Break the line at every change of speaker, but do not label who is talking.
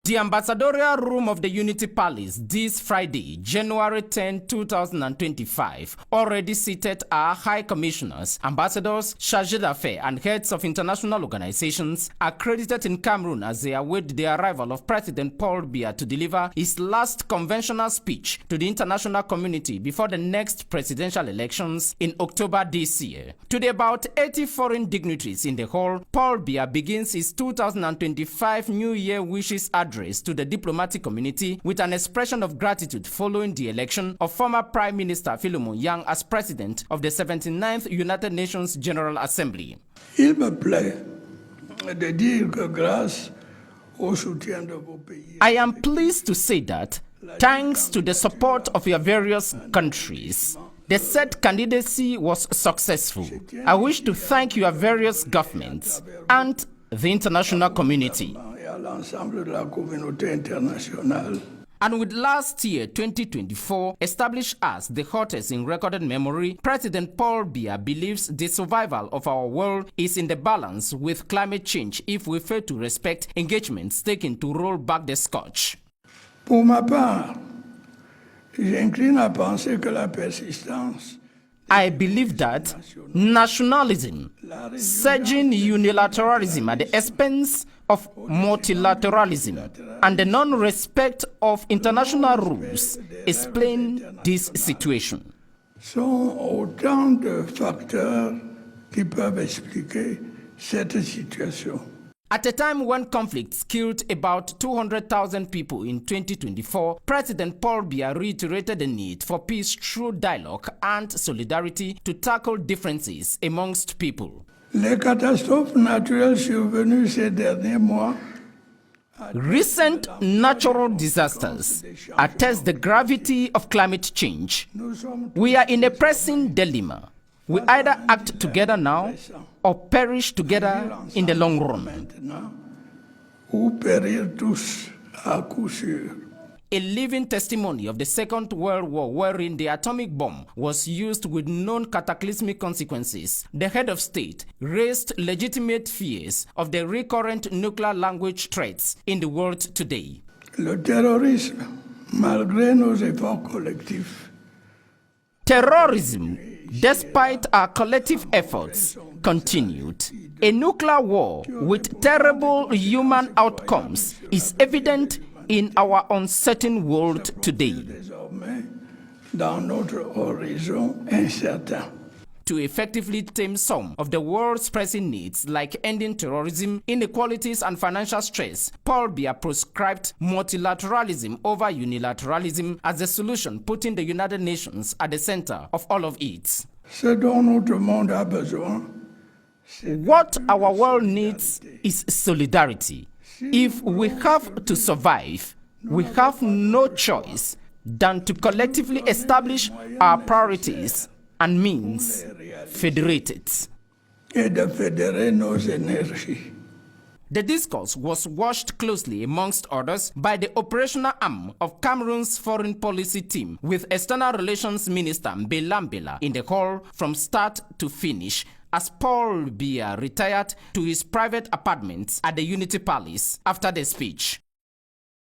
The ambassadorial room of the Unity Palace this Friday, January 10, 2025, already seated our high commissioners, ambassadors, chargés d'affaires, and heads of international organizations accredited in Cameroon as they await the arrival of President Paul Biya to deliver his last conventional speech to the international community before the next presidential elections in October this year. To the about 80 foreign dignitaries in the hall, Paul Biya begins his 2025 New Year wishes address to the diplomatic community with an expression of gratitude following the election of former Prime Minister Philemon Yang as president of the 79th United Nations General Assembly.
Il me plaît de dire que grâce au soutien de vos pays,
I am pleased to say that, thanks to the support of your various countries, the said candidacy was successful. I wish to thank your various governments and the international community.
et à l'ensemble de la communauté internationale.
And with last year, 2024, established as the hottest in recorded memory, President Paul Biya believes the survival of our world is in the balance with climate change if we fail to respect engagements taken to roll back the scotch.
Pour ma part, j'incline à penser que la persistance
I believe that nationalism, surging unilateralism at the expense of multilateralism, and the non-respect of international rules explain this situation.
sont autant de facteurs qui peuvent expliquer cette situation.
At a time when conflicts killed about 200,000 people in 2024, President Paul Biya reiterated the need for peace through dialogue and solidarity to tackle differences amongst people.
Les catastrophes naturelles survenues ces derniers mois
Recent natural disasters attest the gravity of climate change.
nous sommes
We are in a pressing dilemma. We either act together now or perish together in the long run.
maintenant ou périr tous à coup sûr.
A living testimony of the Second World War wherein the atomic bomb was used with known cataclysmic consequences. The head of state raised legitimate fears of the recurrent nuclear language threats in the world today.
Le terrorisme, malgré nos efforts collectifs,
Terrorism, despite our collective efforts, continued. A nuclear war with terrible human outcomes is evident in our uncertain world today.
désormais, dans notre horizon incertain.
To effectively tame some of the world's pressing needs like ending terrorism, inequalities, and financial stress, Paul Biya proscribed multilateralism over unilateralism as the solution, putting the United Nations at the center of all of it.
Ce dont notre monde a besoin,
What our world needs is solidarity. If we have to survive, we have no choice than to collectively establish our priorities and means federated.
et de fédérer nos énergies.
The discourse was watched closely, amongst others, by the operational arm of Cameroon's foreign policy team, with External Relations Minister Mbela Mbela in the hall from start to finish, as Paul Biya retired to his private apartments at the Unity Palace after the speech.